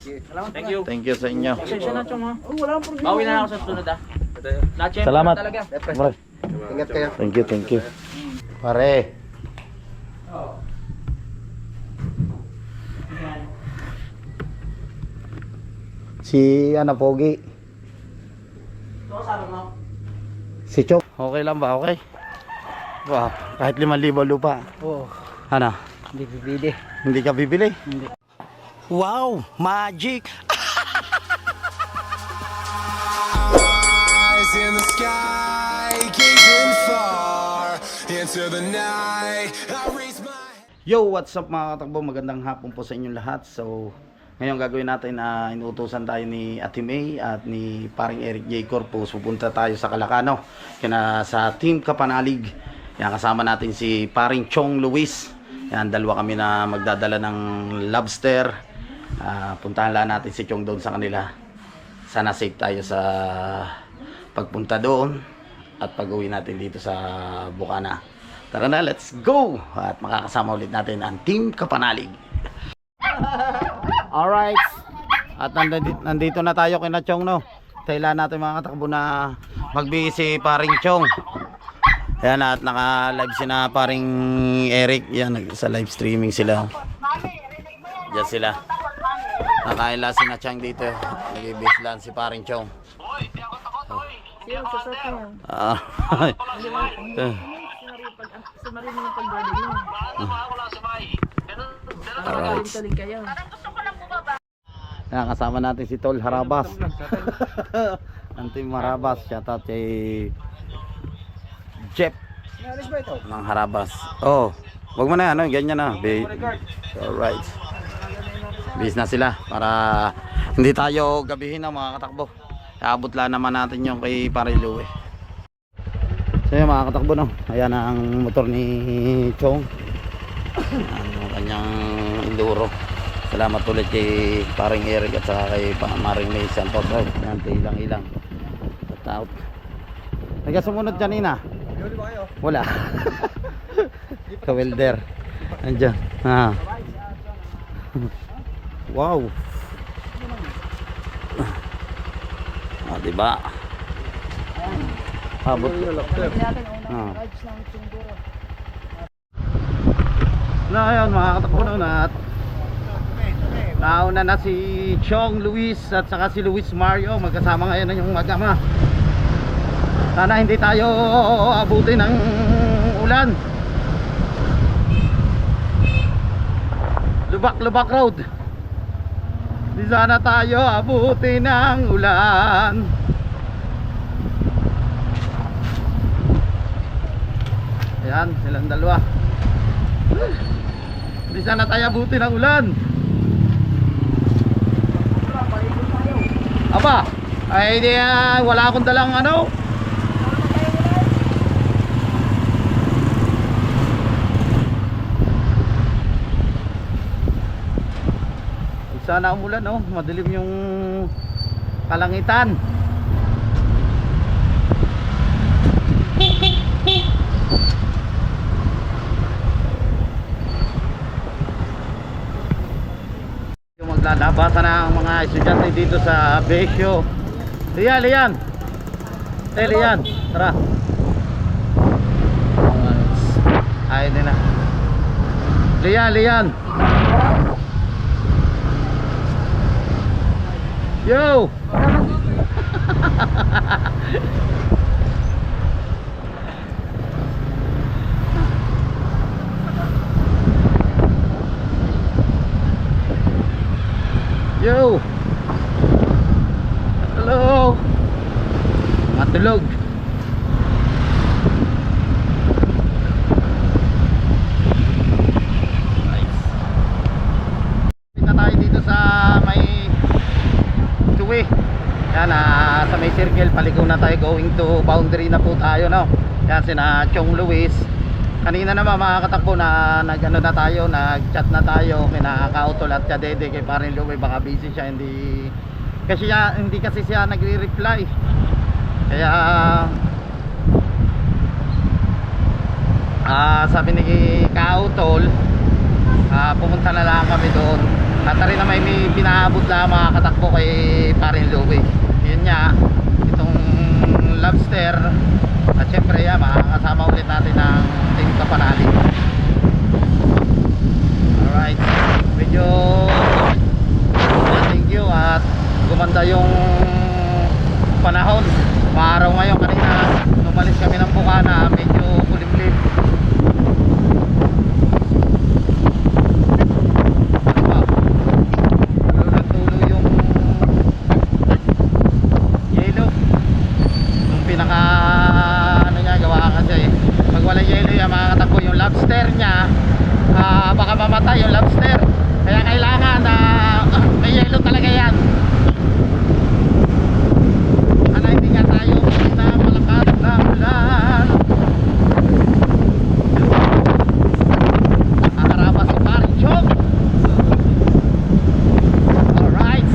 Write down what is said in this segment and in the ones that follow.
Salamat. Thank you. Thank you sa inyo. Pasensya na, Chong, ha? Wala akong problema. Bawi na lang ako sa sunod, ha? Na-chamber Salamat. talaga. Pare. Ingat kayo. Thank you. Pare. Si Pogi. Si Chok. Okay lang ba? Okay? Wow, kahit 5,000 lupa. Oo. Ano? Hindi pipili. Hindi ka bibili? Hindi. Wow, magic. Eyes in the sky, gazing far into the night. I raise my Yo, what's up mga katakbo? Magandang hapon po sa inyong lahat. So, ngayon gagawin natin na inuutosan tayo ni Ate May at ni paring Eric J. Corpus. Pupunta tayo sa Calacano, sa Team Kapanalig. Yan, kasama natin si paring Chong Luis. Yan, dalawa kami na magdadala ng lobster. Puntahan lang natin si Chong doon sa kanila. Sana safe tayo sa pagpunta doon at pag-uwi natin dito sa Bukana. Tara na, let's go! At makakasama ulit natin ang Team Kapanalig. Alright. At nandito na tayo kina Chong, no? Kailan natin mga katakbo na magbigay si paring Chong. Ayan, at naka-live si na paring Eric. Yan, sa live streaming sila. Diyan sila. Nakaila si na Chang dito. Nag-ibislan si paring Chong. Siya, sasot niya. Sumarin mo ng pag-body mo. Alright. Taling kayo. Ayan, kasama natin si Tol Harabas. Ang Team Harabas. Shoutout kay Jeff Naalis ba ito? ng Harabas. Oh, wag mo na ano, ganyan na. Alright. Bis na sila para hindi tayo gabihin ng mga katakbo. Abot lang naman natin yung kay Pare Louie. So yun mga katakbo, no? Ayan ang motor ni Chong. Ang kanyang enduro. Salamat ulit kay paring Eric at saka kay Maring May Santos. Ayan, ilang-ilang. Out. Nagasumunod kanina. Wala. Ka-welder. Andiyan. Wow. Diba? Abot. Na ayun mga katakbo na at nauna na si Chong Luis at saka si Luis Mario. Magkasama ngayon na yung mag-ama. Sana hindi tayo abutin ng ulan. Lubak-lubak road. Di sana tayo abutin ng ulan. Ayan, silang dalawa. Di sana tayo abutin ng ulan. Aba, ay di wala akong dalang ano. Sana umulan, no? Madilim yung kalangitan. Yung maglalabasan na ang mga estudyante dito sa Besyo. Lian. Lian, tara. Ayun nila. Lian. Yo! Yo! Hello! Matulog! Nice! Kita tayo dito sa may way. Yan, sa may circle, paligaw na tayo, going to boundary na po tayo, no? Yan, sina Chong Luis. Kanina naman mga katakbo na nag-ano na tayo, nag-chat na tayo kina Kautol at Kadede kay Parin Louie, baka busy siya, hindi kasi siya nagre-reply. Kaya sabi ni Kautol, pumunta na lang kami doon At rin na may pinaabot lang mga katakbo kay Paring Louie. Yun nga, itong lobster. At syempre yan, makakasama ulit natin ng Team Kapanali. Alright, medyo thank you at gumanda yung panahon. Maaraw ngayon, kanina umalis kami ng Bukana, medyo kulimlim. Tulo yung yelo. Yung pinaka ano niya, gawa kasi pag wala yelo yan mga katakbo, yung lobster niya baka mamatay yung lobster. Kaya kailangan na may yelo talaga yan. Sana hindi nga tayo na malakas na ulan. Nakakarapa si Paring Chok. Alright.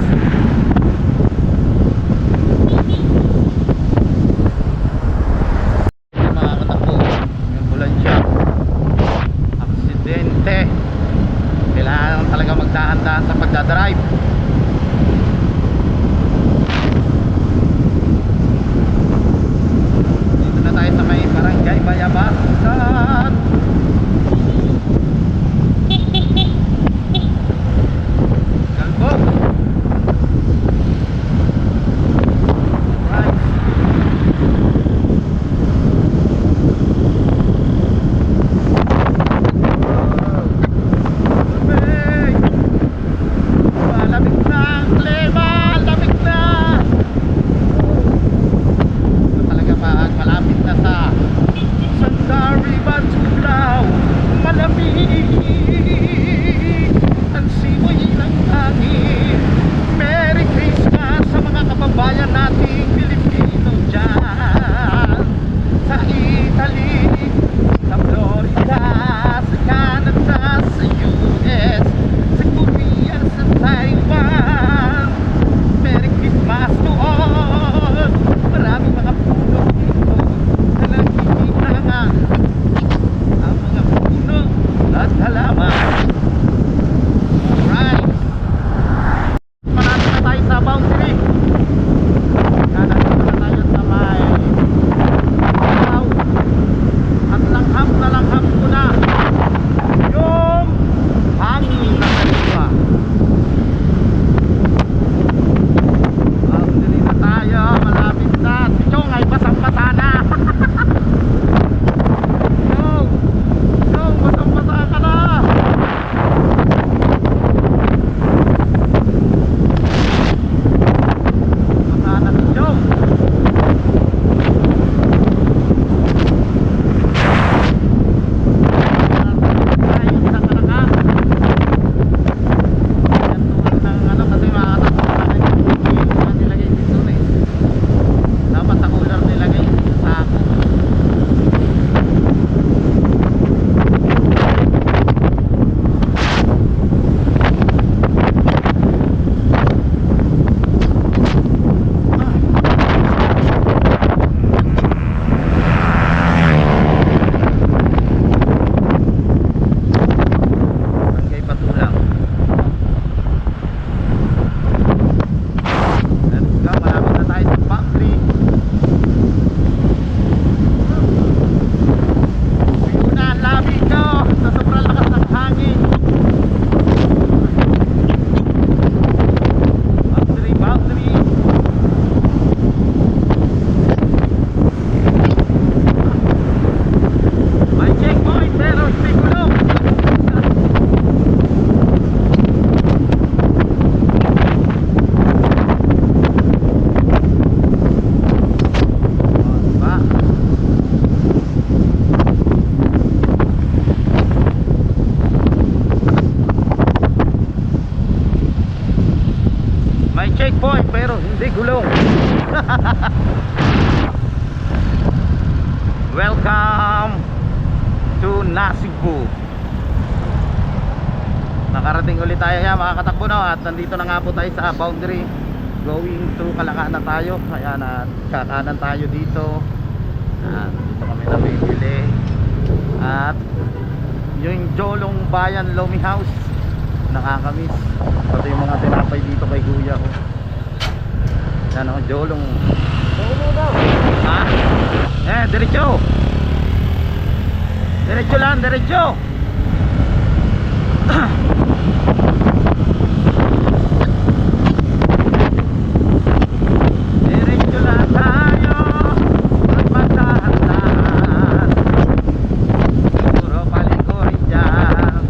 Yung mga katakbo, yung bulan siya, aksidente. Kailangan talaga magdahan-dahan sa pagdadrive. Dito na tayo sa may barangay Bayabasan. Galbo. Right. Malamig na ang klima, lamig na. Ito talaga pag malapit na sa Sandari Batulaw, malamig ang simoy ng hangin. Merry Christmas sa mga kababayan nating Pilipino dyan sa Italy, sa Florida, sa Canada, sa US, sa Korea, sa Taiwan. Merry Christmas to all. Maraming mga puno dito na nagkikita ang mga puno at halaman. Alright, malapit na tayo sa boundary. Nandito na tayo sa may wow. At langhap na langhap ko na yung hangin na kaliwa. Boundary na tayo, malapit na. Si Chong ay basang-basa na. Chong, basang-basa ka na. Basa na si Chong. Barangay Patulang. Let's go, malapit na tayo sa factory. Yun na ang labi ko sa sobrang lakas ng hangin. Boundary, boundary. May checkpoint pero hindi gulong. Diba? May checkpoint pero hindi gulong. Welcome to Nasugbu. Nakarating ulit tayo yan mga katakbo, no? At nandito na nga po tayo sa boundary. Going through Kalakanan tayo. Ayan, at kakanan tayo dito. At dito kami namimili. At yung Jolong Bayan Lomi House. nakakamiss. Pati yung mga tinapay dito kay kuya ko. Yan o, Jolong. Ha? Diretso. Diretso lang, diretso. Diretso lang tayo. Magmatahan. Puro palikurin dyan.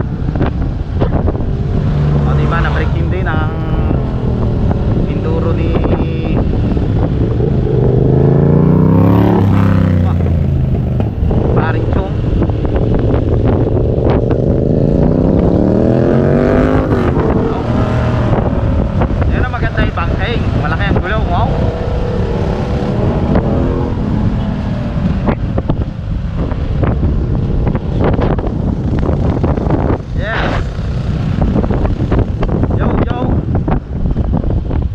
O diba, na-breaking din ang enduro ni Paring Chong. Yan ang maganda yung bangking. Malaki ang gulong, wow. Yes. Yo, yo.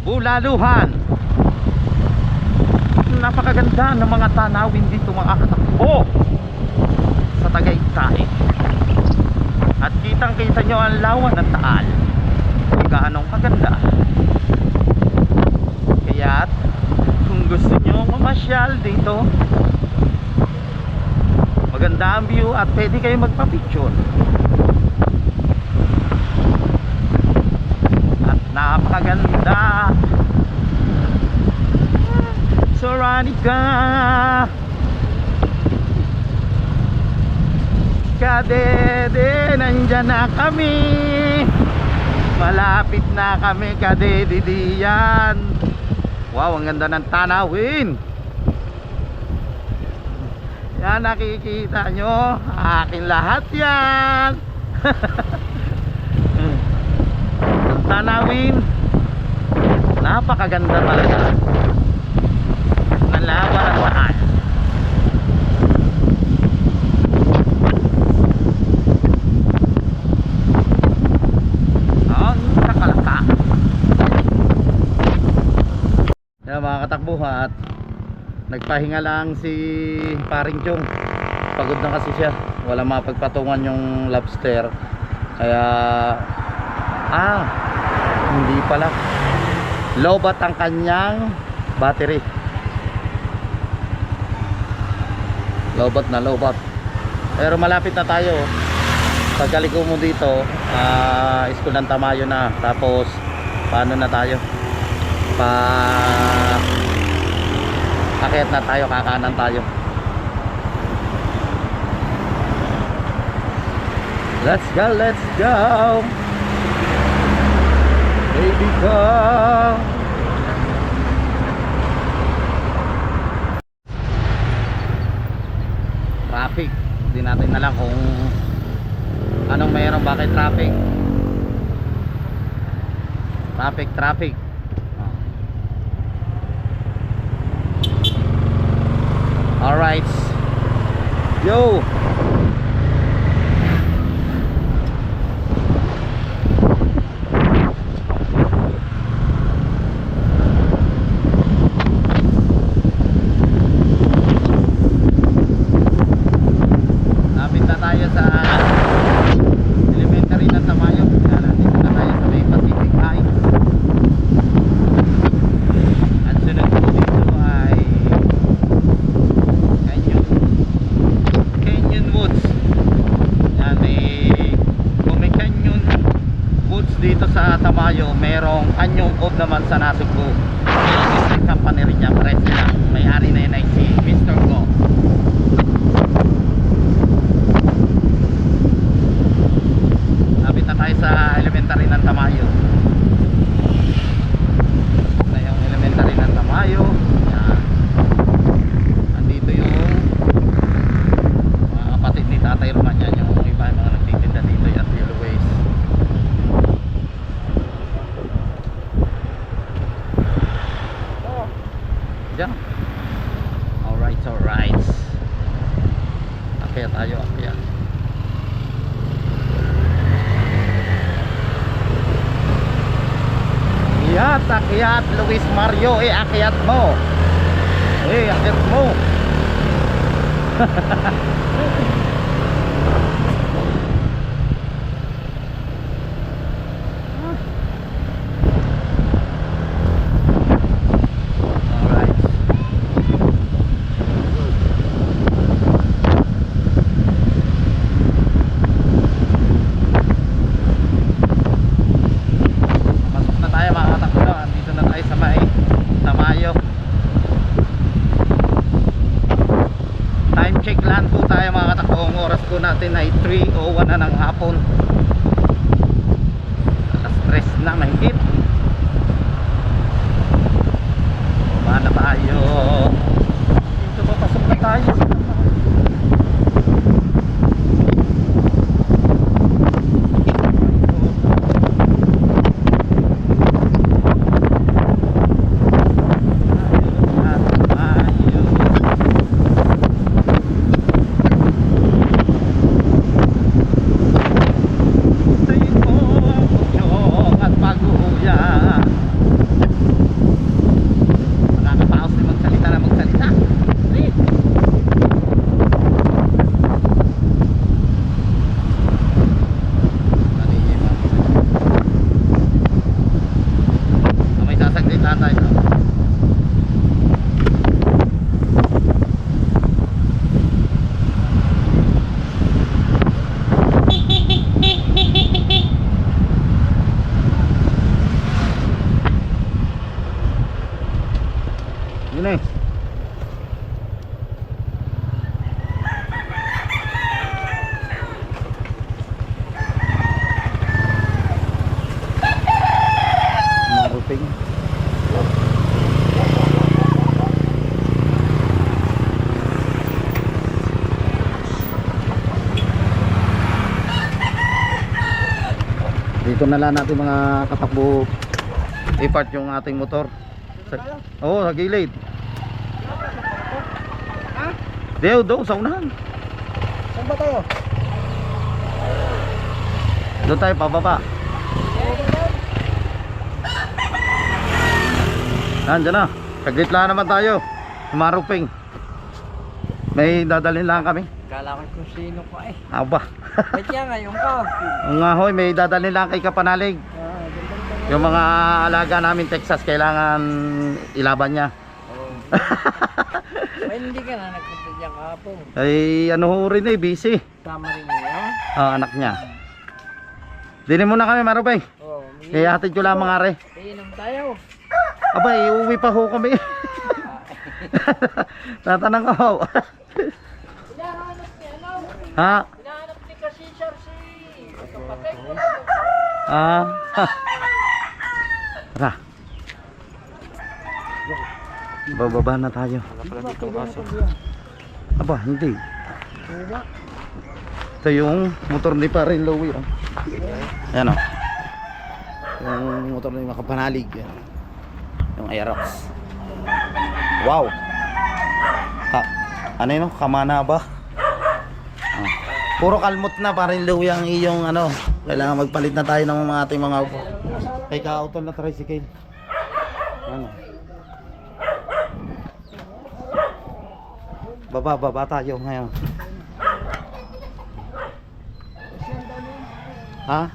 Bulaluhan. Napakaganda ng mga tanawin dito mga katakbo sa Tagaytay. At kitang kita nyo ang lawan ng Taal kung gaano kaganda. Kaya't kung gusto nyo mamasyal dito, maganda ang view at pwede kayo magpa-picture. At napakaganda. Soranica, kadede, nandyan na kami. Malapit na kami, kadede diyan. Wow, ang ganda ng tanawin. Yan, nakikita nyo, akin lahat yan. Ang tanawin, napakaganda talaga. Laban at Taal. Ang kakalaka. Yan mga katakbo, at nagpahinga lang si Paring Chong. Pagod na kasi siya, wala mapagpatungan yung lobster. Kaya hindi pala, lobat ang kanyang battery. Lobat na lobat. Pero malapit na tayo. Pagkaliko mo dito, School ng Tamayo na. Tapos paano na tayo? Akyat na tayo, kakanan tayo. Let's go, let's go. Baby come. Traffic, hindi natin na lang kung anong mayroon, bakit traffic. Traffic. Alright, yo. Merong Anyong Cove naman sa Nasugbu. District company rin niya, pares sila. May-ari na yun ay si Mr. Go. Lapit na tayo sa elementary ng Tamayo. Ito yung elementary ng Tamayo. Yan. Andito yung mga kapatid ni Tatay Roman. Yan yung iba yung mga nagtitinda dito at Yellowways. Diyan. Alright. Akyat tayo, akyat. Akyat, Luis Mario, akyat mo. Akyat mo. natin ay 3:01 na ng hapon. Alas 3 na mahigit. Baba na tayo. Dito papasok na tayo. Yun eh. Maruping. Dito na lang natin mga katakbo i-part yung ating motor. Oo, sa gilid. Deo, doon sa unahan. Saan ba tayo? Doon tayo pababa. Nandiyan na. Saglit lang naman tayo. Maruping. May dadalhin lang kami. Kala ko kung sino ko eh. Aba. Ba't yan ngayon ko? Nga hoy, may dadalhin lang kay Kapanalig. Yung mga alaga namin Texas, kailangan ilaban niya. Ay, hindi ka na nagpunta dyan kahapon. Ay ano ho rin eh, busy. Sama rin niyo? Anak niya. Dinin muna kami Maruping. Oo. Kaya hatid ko lang mga are. Iinom tayo. Aba, iuwi pa ho kami. Tatanang ko. Hinahanap ni ano? Ha? Hinahanap ni kasi Sir si kapatid. Ah. Tara. Bababa na tayo. Aba, hindi. Ito yung motor ni Parin Louie. Oh. Ayan o. Yung motor ni Kapanalig. Yung Aerox. Wow. Ano yun? Kamana ba? Ah. Puro kalmot na Parin Louie ang iyong ano. Kailangan magpalit na tayo ng mga ating mga upo. Kay ka-auto na tricycle. Ano? Baba tayo ngayon. Ha?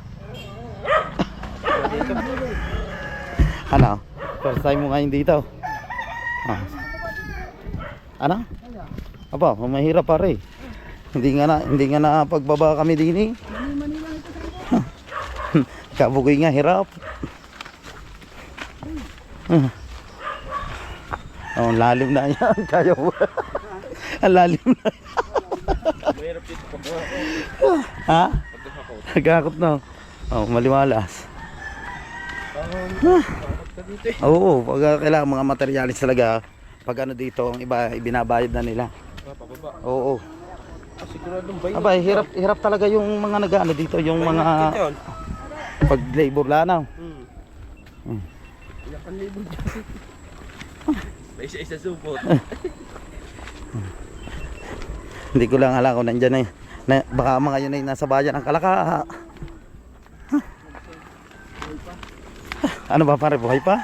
Ano? First time mo ngayon dito? Ah. Ano? Aba, mahirap pare. Hindi nga na pagbaba kami din eh. Kabugoy nga hirap. Oh, lalim na yan. Kaya mo. Ang lalim na yan. Ha? Nagkakot na. Oh, maliwalas. Oo, pag kailangan mga materialis talaga. Pag ano dito, ang iba ibinabayad na nila. Oo. Aba, hirap talaga yung mga nag-ano dito, yung mga pag labor lanaw. Ilang libro dyan. May isa-isa supot. Hindi ko lang alam kung nandyan na baka mga yun ay nasa bayan ng Kalaka. Ano ba pare, buhay pa?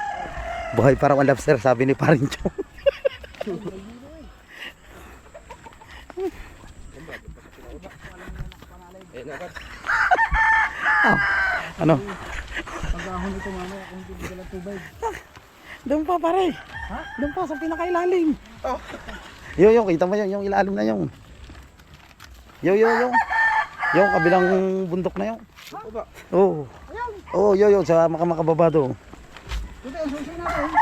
Buhay para ang lobster, sabi ni Parin Chong. Ano? Pag-ahon ito mamaya kung hindi ka lang tubig. Doon pa pare. Ha? Doon pa sa pinakailalim. Oh. Yo, kita mo yung ilalim na yung. Yo. Yung kabilang bundok na yung. Oo. Oh, yo, sa makababa do. Hindi, ang susi natin.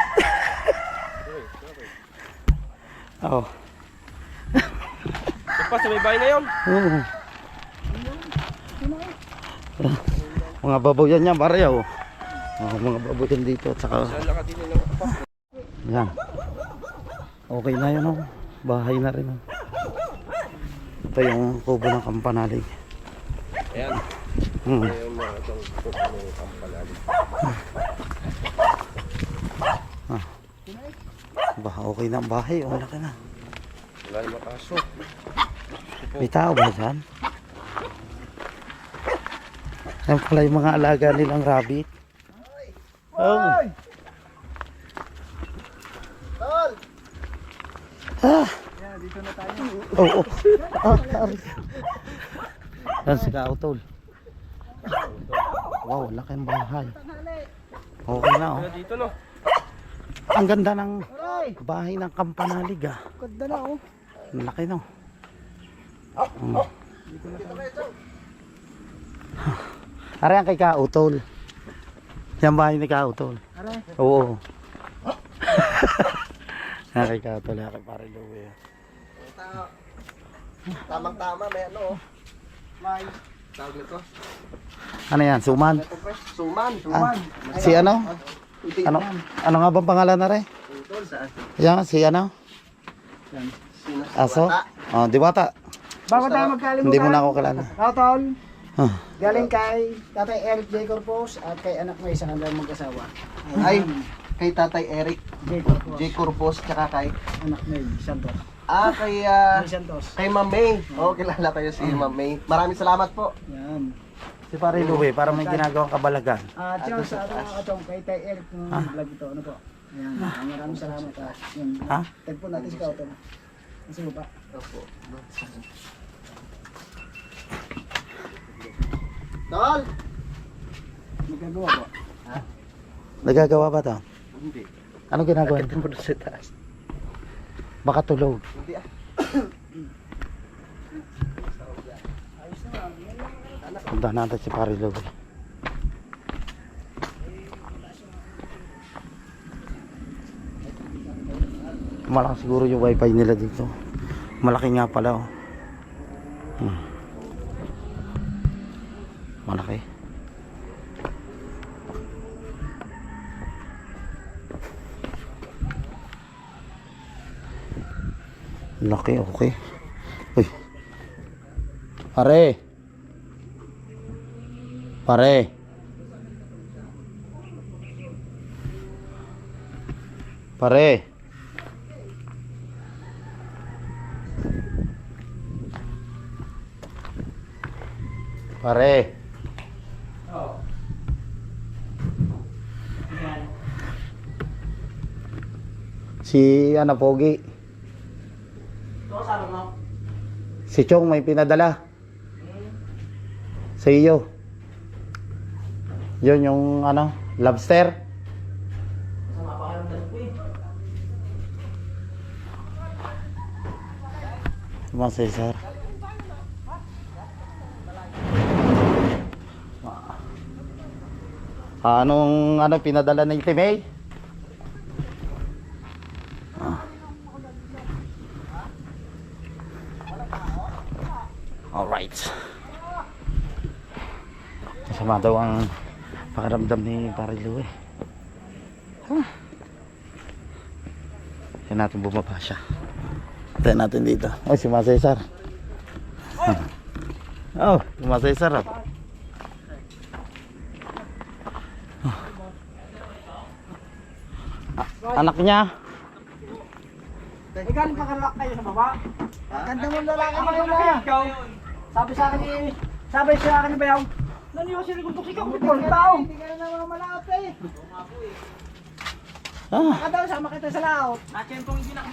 Pa sa may bahay na yun. Oo. Mga babaw yan yan, pare, oh. Mga babaw yan dito at saka yan. Okay na yun, oh. Bahay na rin, oh. Ito yung kubo ng Kampanalig. Ayan. Hmm. Yung mga itong kubo ng Kampanalig. Okay na ang bahay, oh. Laki na. Wala naman kaso. May tao ba dyan? Yan pala yung mga alaga nilang rabbit. Oh. Tol! Ah. Yan, dito na tayo. Oh, oh. Ari. Yan si Kautol. Wow, laki ng bahay. Okay na, oh. Dito no. Ang ganda ng Aray! bahay ng Kampanalig, ah. Ganda na oh. Ang laki, no. Ari ang kay Kautol. Yan bahay ni Kautol. Aray! Oo. Yan kay Kautol, yan kay Pare Louie. Tamang-tama, may ano oh. May Tawag nito. Ano yan? Suman? suman. Ah, si ano? Ano? Ano nga bang pangalan na rin? Yan, si ano? Aso? Oh, Diwata. Bago tayo magkalimutan. Hindi mo na ako kilala. Tol, Huh. galing kay Tatay Eric J. Corpus at kay anak mo isang hanggang mag-asawa. Ay, kay Tatay Eric J. Corpus. J. Corpus, tsaka kay Anak May Santos. kay May Santos. kay Ma'am May. Oo, kilala tayo si Ma'am May. Maraming salamat po. Yan. Si Pare Louie, para may ginagawang kabalagan. At yun sa ating mga katong kay Tay Eric ng vlog ito. Ano po? Yan. Maraming salamat. Yan. Ha? Tag po natin si Kauton. Kasi ba? Opo. Tol! Magagawa po. Nagagawa ba to? Hindi. Ano ginagawa Akit niyo? mo sa taas. Baka tulog. Hindi ah. Punta natin si Pare Louie. Malaki siguro yung wifi nila dito. Malaki nga pala, oh. Malaki. Laki, okay. Uy. Pare. Pare. Pare. Pare. Si ano, Pogi. Si Chong may pinadala sa iyo. Yun yung ano, lobster. Mga Cesar. Anong ano pinadala ng Timay? Alright. Masama daw ang pakiramdam ni Pare Louie. Yan natin bumaba siya. Tayo natin dito. Ay, si Mas Cesar. Oh, si Mas Cesar. Anak niya. Galing pa kalak kayo sa baba. Ganda mo lalaki mo na. Sabi sa akin ni Bayaw. Naniyo si Riguntok ikaw. Ang tao. Hindi ka na naman malapit. Nakadaw sama kita sa laot.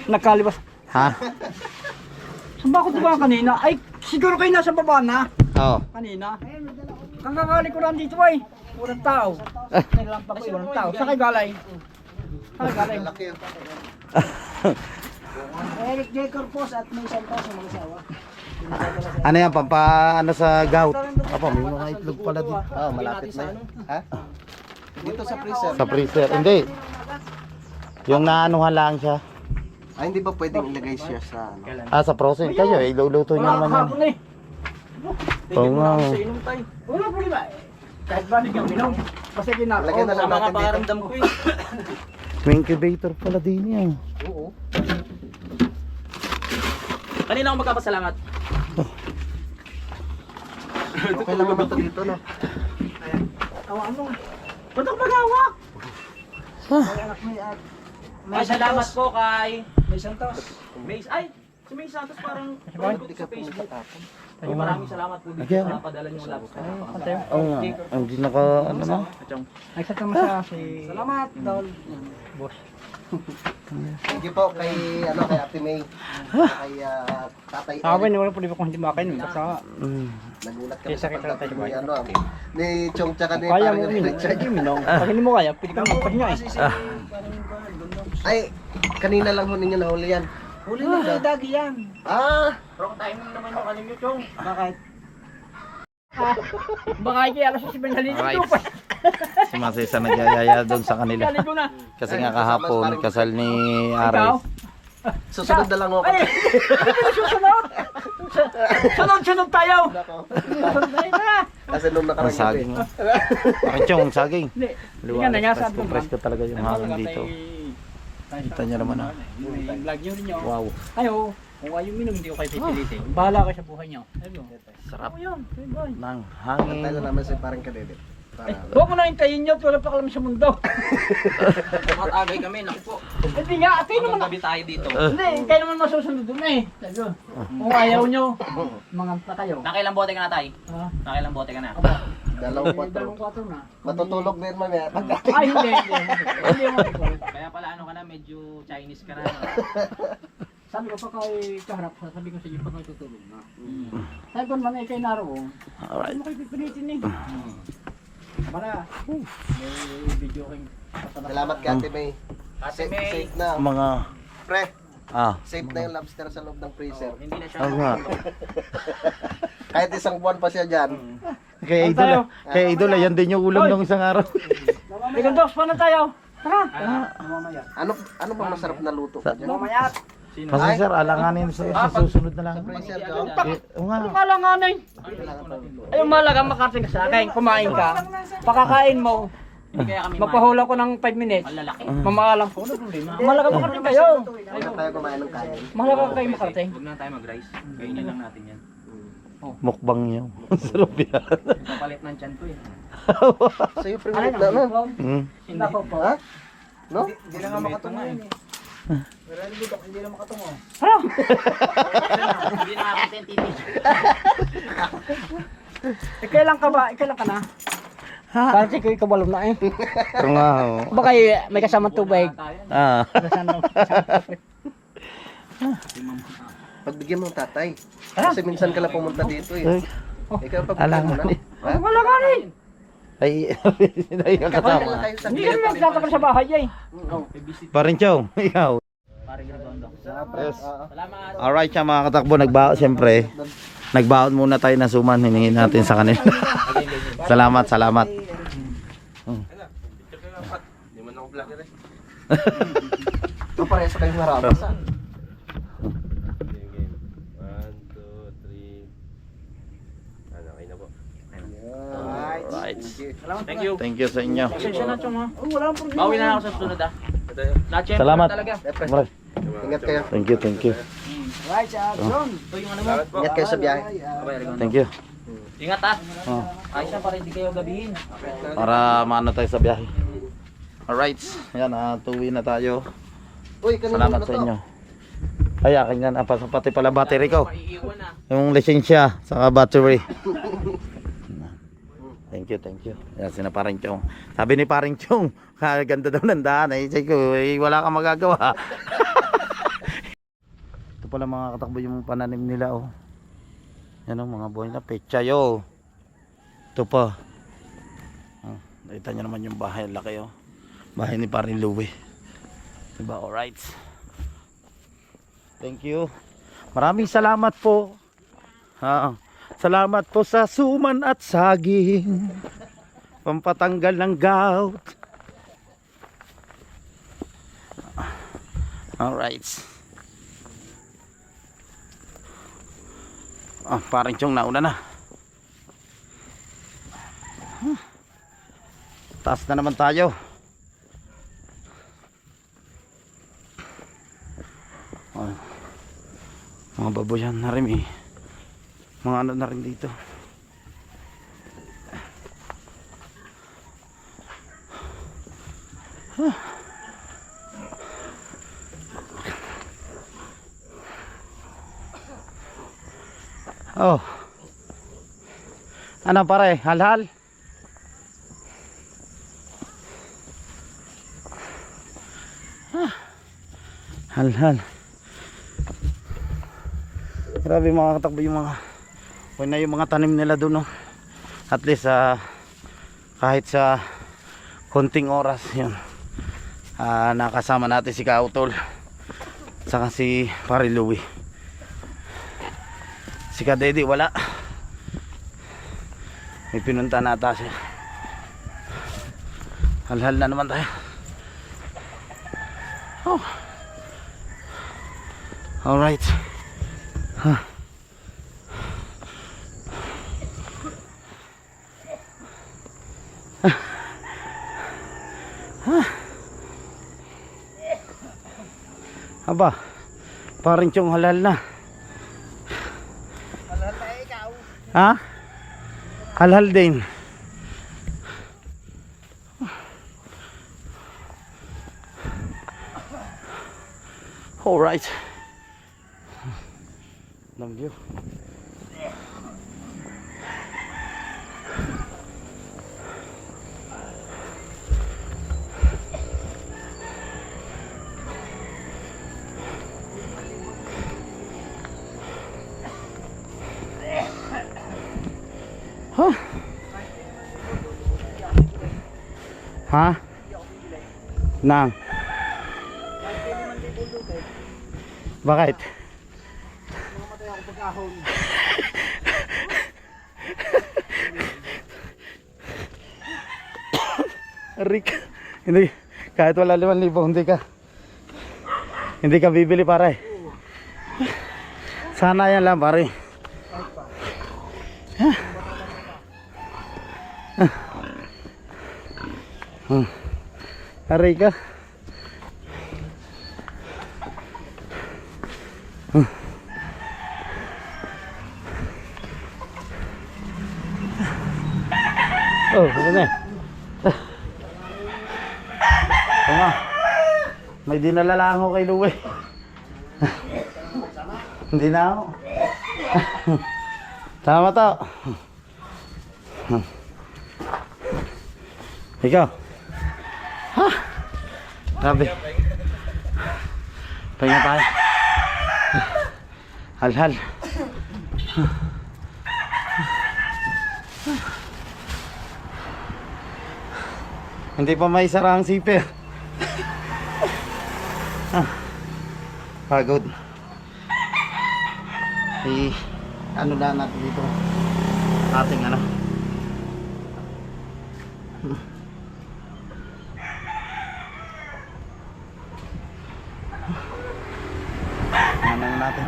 Nagkalibas. Ha? Saan ba ako diba kanina? Ay, siguro kayo nasa baba na. Oo. Kanina. Kang kakali ko lang dito ay. Walang tao. Naglampa ko walang tao. Sa kay galay. Sa kay galay. Eric J. Corpus at may Santos sa mga asawa. Ano yan, ano sa gout? Apo, may mga itlog pala dito. Oh, malapit na yun. Ha? Dito sa freezer. Sa freezer. Hindi. Yung naanuhan lang siya. Ay, hindi ba pwedeng ilagay siya sa ano? Sa frozen. Kayo, iluluto niyo naman yan. Kahapon eh. Oo nga. Wala problema. Kahit ba hindi ka minom. Basta ginako. Lagyan na lang Tama nga natin dito. pakaramdam ko eh. May incubator pala din yan. Oo. Kanina ako magkapasalamat. Okay lang naman ito dito, no? Awaan mo. Ba't ako mag-awak? Ay, anak mo yan. Ay, salamat po kay May Santos. Mace. Ay, si Mace Santos parang Hindi sa ka Facebook. pumatapon. Ay, maraming salamat po dito Okay. sa padala niyong lobster. Oo nga. Hindi naka ano na. Nagsata mo siya si... Salamat, Dol. Boss. Thank you po kay, kay Ate May. Kay Tatay Eric. wala po di ba kung hindi makain. Basta... Nagulat kami Kaya sa sakit lang pagdating tayo, ni, ni Chong tsaka ni Kaya parang mo uminom. Richard. Hindi uminom. Pag hindi mo kaya, pwede kang magpahinga eh. Ay, kanina lang ho ninyo nahuli yan. Huli na, dagi yan. Ah! Wrong timing naman yung kalim yung chong. Bakit? Baka kaya alas si Benjalin Alright. ito pa. Si Masisa nagyayaya doon sa kanila. Galing ko na. Kasi nga kahapon, kasal ni Ikaw? Aray. Susunod na lang ako. Ay! Susunod! Sunod-sunod tayo! Sunod na! Kasi nung Ang nakarang saging. Bakit yung saging? Hindi. Hindi nga na nga sabi ko. Presko talaga yung hangin dito. Kita nyo naman ah. May vlog nyo rin nyo. Wow. Kayo, kung ayaw minom, hindi ko kayo pipilitin. Bahala kayo sa buhay nyo. Sarap Ano yun? Bye-bye. ng Tayo hangin. na naman si parang kadedit. Eh, huwag mo na hintayin nyo, wala pa kalam sa mundo. Matagay kami, naku po. Hindi nga, kayo naman. Gabi tayo dito. Hindi, kayo naman masusunod dun eh. Sabi ko, kung ayaw nyo, manganta kayo. Nakailang bote ka na tayo? Ah, Nakailang bote ka na? Dalawang dalawang 4. 4 na. Matutulog din mamaya. Ay, hindi. Hindi mo ikaw. Kaya pala ano ka na, medyo Chinese ka na. Sabi ko pa kay kaharap, sabi ko sa inyo pa kayo tutulog na. Sabi ko naman, kayo naroon. Alright. Ano kayo pipilitin eh? Para, may video kayong Salamat kay Ate May. Ate May. Safe na. Mga... Pre, Ah. safe na yung lobster sa loob ng freezer. Hindi na siya. Oo nga. Kahit isang buwan pa siya dyan. Kay Idol, kay Idol, ayan din yung ulam ng isang araw. May gandos, paano tayo? Tara! Mamaya. Ano bang masarap na luto ka dyan? Mamaya. Kasi sir, alanganin sa susunod na lang. Sa freezer dyan. Oo nga. Ano kalanganin? Ay, malaga makarating ka sa akin, kumain ka. Pakakain mo. Hindi kaya kami Magpahula ko ng 5 minutes. Ang lalaki. Mamaalam ko. Ano problema? Malaga makarating kayo. Huwag na tayo kumain ng kanin. Malaga kayo makarating. Huwag na tayo mag-rice. Kainin lang natin yan. Mukbang yun. Sarap yan. Kapalit ng tiyan ko eh. Sa'yo, pre, ulit na, no? Hmm. Hindi ako po. Ha? No? Hindi na nga makatungo yun eh. Pero dito, hindi na makatungo. Hindi na ako TV. Kailan ka ba? Kailan ka na? Kasi ko ikabalom na eh. Ito nga oh. Baka may kasamang tubig. Ah. Pagbigyan mo ng tatay. Kasi minsan ka lang pumunta dito eh. Ikaw pagbigyan mo na. Ha? Malakanin! Ay, ay ang Kapag kasama. lang kayo sa Hindi kami magtatakal sa bahay eh. Parin Chong, ikaw. Pare Grigondo. Yes. Salamat. Alright siya mga katakbo, siyempre, nagbaon muna tayo ng suman, hiningin natin sa kanila. Salamat, salamat. Hindi mo na ako vlogger eh. Ito parehas kayong marami. Alright. Thank you. Thank you sa inyo. Pasensya na, Chong ha. Bawi na ako sa susunod ha. Na-chamber Salamat. talaga. Alright. Ingat kayo. Thank you, thank you. Right, John. Ito yung ano mo. Ingat kayo sa biyahe. Pare Grigondo. Thank you. Ingat ha. Oh, Ayos na para hindi kayo gabihin. para maano tayo sa biyahe. Alright. Yan, tuwi na tayo. Uy, kanina Salamat na sa to. inyo. Ay, akin yan. Pati pala battery ko. Paiiwan na. Yung lisensya, saka battery. Thank you, thank you. Yan, sina Paring Chong. Sabi ni Paring Chong, ganda daw ng daan. Ay, say ko, wala kang magagawa. Ito pala mga katakbo yung pananim nila, oh. Yan, oh, mga buhay na pechayo. Ito pa. Oh, nakita nyo naman yung bahay, laki, oh. Bahay ni Paring Louie. Diba, alright. Thank you. Maraming salamat po. Salamat po sa suman at saging. Pampatanggal ng gout. Alright. Parang Chong nauna na. Taas na naman tayo. Oh, mga baboyan na rin eh. Mga ano na rin dito. Oh. Ano pare? Halhal? Halhal. Grabe mga katakbo yung mga okay na yung mga tanim nila doon, no? At least kahit sa konting oras yun, nakasama natin si Kautol saka si Pare Louie. Si Kadede wala, may pinunta na ata siya. Halhal na naman tayo. Oh. Alright. Huh. Aba, parang tiyong halal na. Halal na ikaw. Ha? Halal din. Alright. Love you. Huh? Ha? Nang? Bakit? Mamatay ako pagkahon. Rick, hindi, kahit wala 5,000 hindi ka bibili pare. Sana yan lang pare. Aray ka. Oh, ano na? Tama. May dinala lang ako kay Louie. Hindi na ako. Tama to. Ikaw. Ha? Grabe. Pahinga tayo. Halhal. Hindi pa may sara ang siper. Pagod. Ano na natin dito? Ating ano? Ano natin?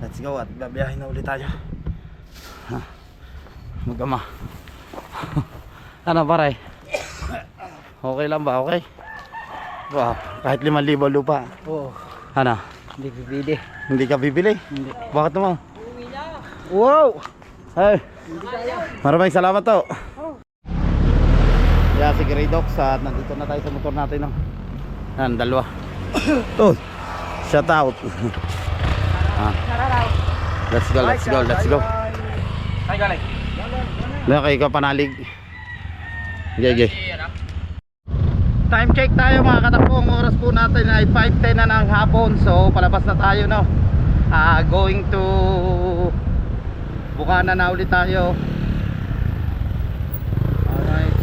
Let's go at babiyahin na ulit tayo. Magama. Ano pare? Okay lang ba? Okay? Wow, kahit 5,000 lupa. Oo. Ano? Hindi bibili. Hindi ka bibili? Hindi. Bakit naman? Wow! Ay, maraming salamat to. Yeah, si Gradox at nandito na tayo sa motor natin, no? Yan, dalawa. Oh, shout out. Let's go, let's go, let's go. Ay, galing. Okay, ikaw panalig. Okay. Time check tayo mga katakbo. Ang oras po natin ay 5:10 na ng hapon. So palabas na tayo, no? Going to Bukana na ulit tayo. Alright.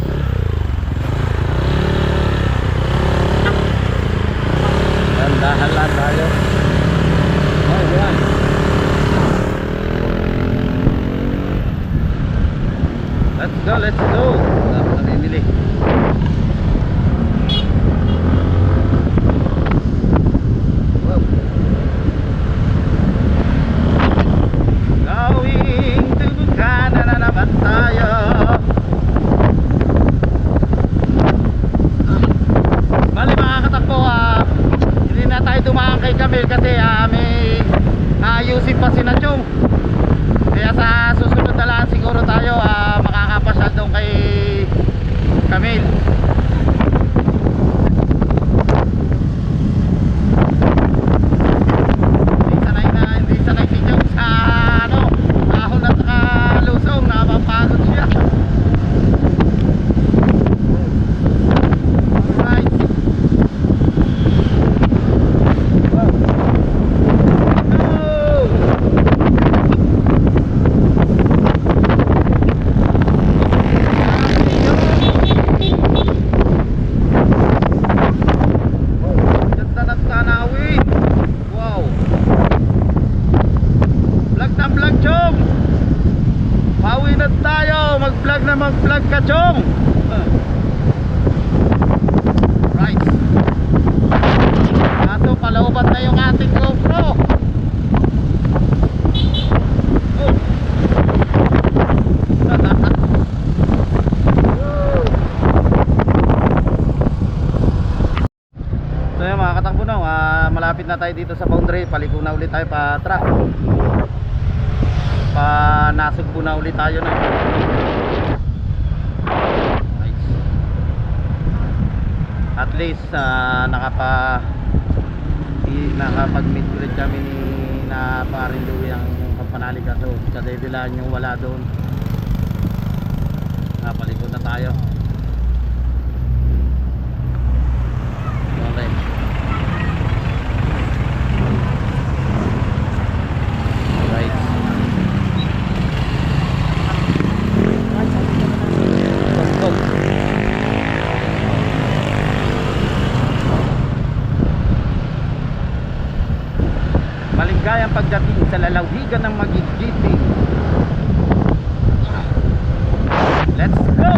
Dahan lang tayo. Oh, yan. Let's go, let's go. Dapat na bibili. Going to Bukana na naman tayo. Emil kasi may ayusin pa si Nachong. Kaya sa susunod na lang siguro tayo makakapasyal doon kay Camille. Hindi sanay si Jong sa ahon at saka lusong, napapagod siya. Alright. Ganda ng tanawin. Wow. Vlog na vlog, Chong. Pauwi na tayo. Mag-vlog na mag-vlog ka, Chong. Right. Kaso palaubat na yung ating GoPro. So yun mga katakbo na, malapit na tayo dito sa boundary. Paliko na ulit tayo pa truck. Nasugbo na ulit tayo na. Nice. At least nakapag-meet ulit kami ni na parin Louie ang Kampanali, kaso kadebilan yung wala doon. Paliko na tayo. Okay. Right. Let's go. Maligayang pagdating sa lalawigan ng magigiting. Let's go.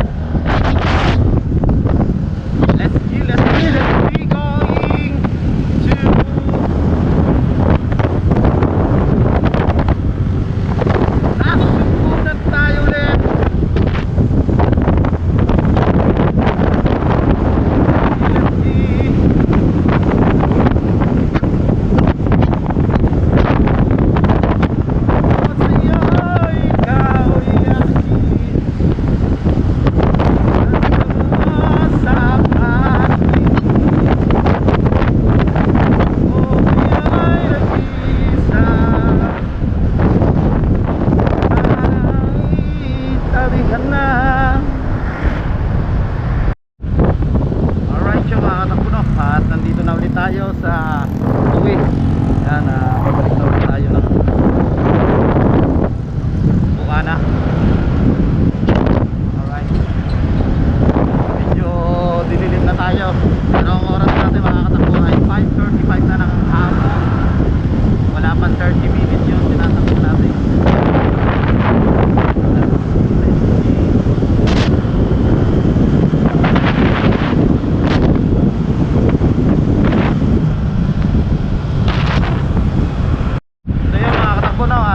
Let's be going to nasusunan tayo ulit. Tayo sa uwi. Yan, pabalik na ulit tayo ng Bukana. Alright. Medyo dililim na tayo. Pero ang oras natin mga katakbo ay 5:35 na ng hapon. Wala pa 30 minutes yung tinatakbo natin.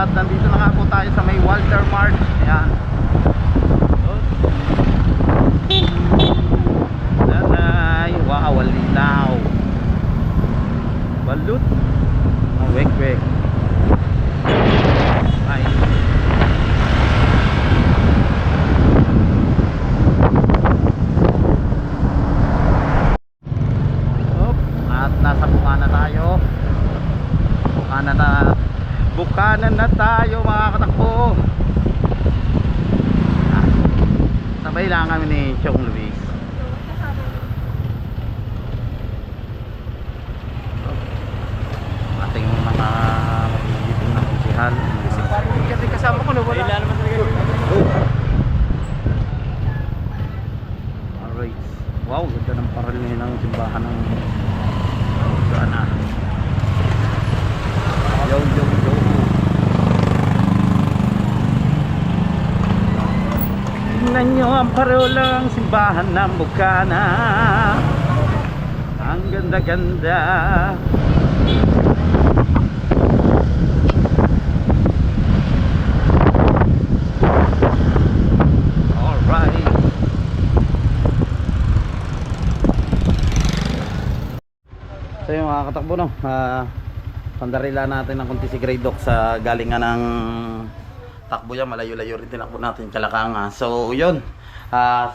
At nandito na nga po tayo sa may Walter March. Ayan. Nanay, wow, walinaw. Balut. Ang wek-wek. Ay. At nasa Bukana tayo. Bukanan na tayo mga katakbo. Sabay lang kami ni Chong Luis. Ating mga magiging na kusihal. Kasi kasama ko na wala naman talaga. Alright. Wow, ganda ng paralin ng simbahan ng Bukana. Yo. Tingnan nyo ang parolang simbahan ng Bukana. Ang ganda-ganda. Alright. So yung mga katakbo no, Pandarila natin ng kunti si Grey Doc sa galing nga ng takbo yan. Malayo-layo rin tinakbo natin Kalakanga. So yun,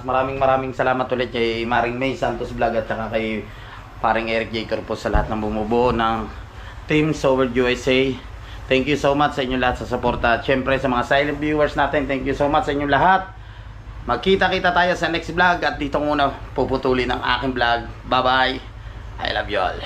maraming salamat ulit kay Maring May Santos Vlog at saka kay Paring Eric J. Corpus sa lahat ng bumubuo ng Team Soward USA. Thank you so much sa inyo lahat sa suporta. Siyempre sa mga silent viewers natin, thank you so much sa inyo lahat. Magkita-kita tayo sa next vlog at dito muna puputulin ang aking vlog. Bye bye. I love you all.